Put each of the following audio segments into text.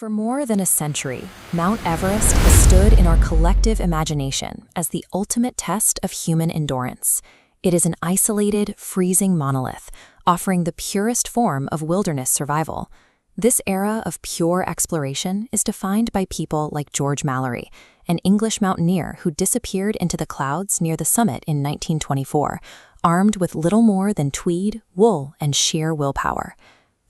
For more than a century, Mount Everest has stood in our collective imagination as the ultimate test of human endurance. It is an isolated, freezing monolith, offering the purest form of wilderness survival. This era of pure exploration is defined by people like George Mallory, an English mountaineer who disappeared into the clouds near the summit in 1924, armed with little more than tweed, wool, and sheer willpower.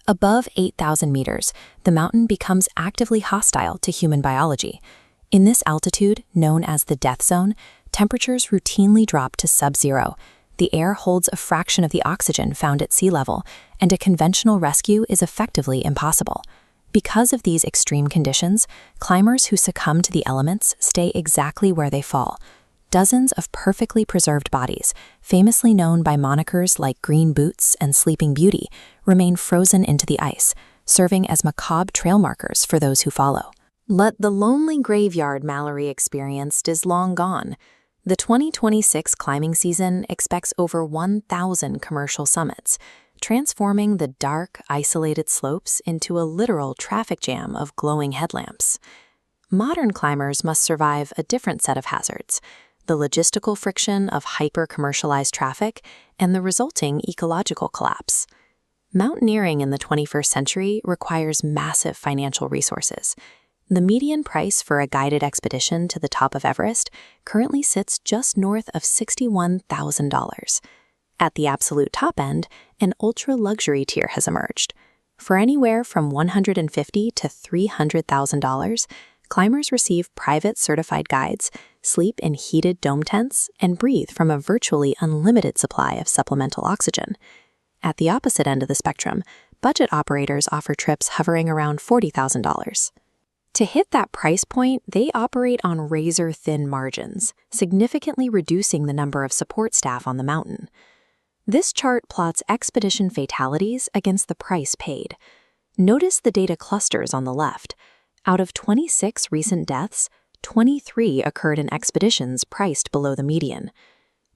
Above 8,000 meters, the mountain becomes actively hostile to human biology. In this altitude, known as the death zone, temperatures routinely drop to sub-zero. The air holds a fraction of the oxygen found at sea level, and a conventional rescue is effectively impossible. Because of these extreme conditions, climbers who succumb to the elements stay exactly where they fall. Dozens of perfectly preserved bodies, famously known by monikers like Green Boots and Sleeping Beauty, remain frozen into the ice, serving as macabre trail markers for those who follow. But the lonely graveyard Mallory experienced is long gone. The 2026 climbing season expects over 1,000 commercial summits, transforming the dark, isolated slopes into a literal traffic jam of glowing headlamps. Modern climbers must survive a different set of hazards: the logistical friction of hyper-commercialized traffic and the resulting ecological collapse. Mountaineering in the 21st century requires massive financial resources. The median price for a guided expedition to the top of Everest currently sits just north of $61,000. At the absolute top end, an ultra-luxury tier has emerged. For anywhere from $150,000 to $300,000, climbers receive private certified guides, sleep in heated dome tents, and breathe from a virtually unlimited supply of supplemental oxygen. At the opposite end of the spectrum, budget operators offer trips hovering around $40,000. To hit that price point, they operate on razor-thin margins, significantly reducing the number of support staff on the mountain. This chart plots expedition fatalities against the price paid. Notice the data clusters on the left. Out of 26 recent deaths, 23 occurred in expeditions priced below the median.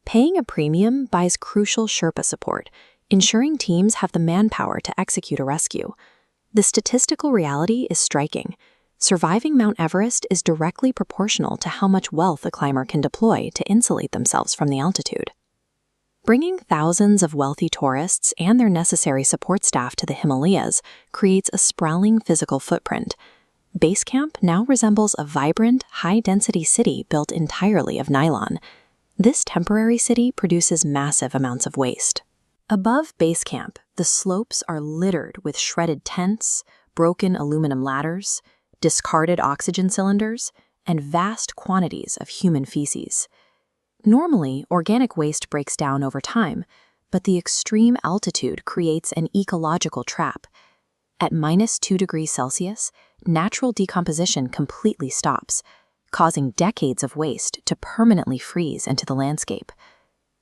Paying a premium buys crucial Sherpa support, ensuring teams have the manpower to execute a rescue. The statistical reality is striking. Surviving Mount Everest is directly proportional to how much wealth a climber can deploy to insulate themselves from the altitude. Bringing thousands of wealthy tourists and their necessary support staff to the Himalayas creates a sprawling physical footprint. Base Camp now resembles a vibrant, high-density city built entirely of nylon. This temporary city produces massive amounts of waste. Above Base Camp, the slopes are littered with shredded tents, broken aluminum ladders, discarded oxygen cylinders, and vast quantities of human feces. Normally, organic waste breaks down over time, but the extreme altitude creates an ecological trap. At -2 degrees Celsius, natural decomposition completely stops, causing decades of waste to permanently freeze into the landscape.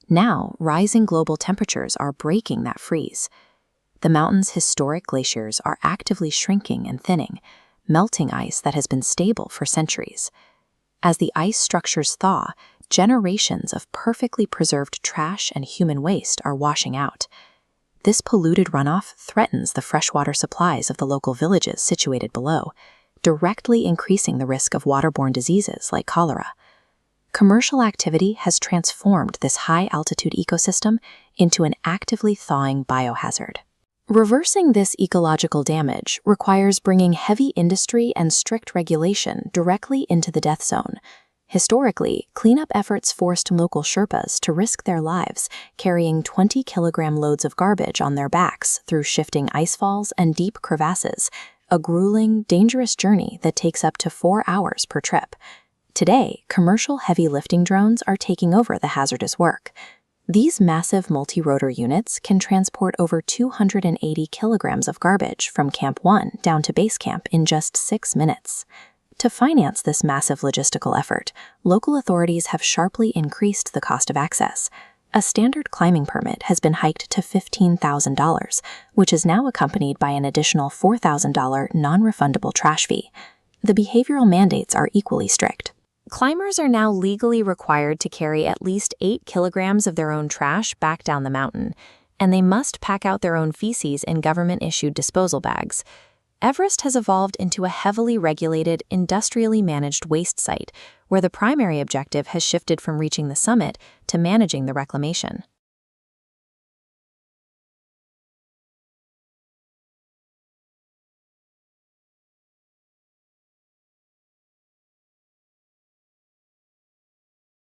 Now, rising global temperatures are breaking that freeze. The mountain's historic glaciers are actively shrinking and thinning, melting ice that has been stable for centuries. As the ice structures thaw, generations of perfectly preserved trash and human waste are washing out. This polluted runoff threatens the freshwater supplies of the local villages situated below, directly increasing the risk of waterborne diseases like cholera. Commercial activity has transformed this high-altitude ecosystem into an actively thawing biohazard. Reversing this ecological damage requires bringing heavy industry and strict regulation directly into the death zone. Historically, cleanup efforts forced local Sherpas to risk their lives, carrying 20-kilogram loads of garbage on their backs through shifting icefalls and deep crevasses, a grueling, dangerous journey that takes up to 4 hours per trip. Today, commercial heavy lifting drones are taking over the hazardous work. These massive multi-rotor units can transport over 280 kilograms of garbage from Camp 1 down to Base Camp in just 6 minutes. To finance this massive logistical effort, local authorities have sharply increased the cost of access. A standard climbing permit has been hiked to $15,000, which is now accompanied by an additional $4,000 non-refundable trash fee. The behavioral mandates are equally strict. Climbers are now legally required to carry at least 8 kilograms of their own trash back down the mountain, and they must pack out their own feces in government-issued disposal bags. Everest has evolved into a heavily regulated, industrially managed waste site, where the primary objective has shifted from reaching the summit to managing the reclamation.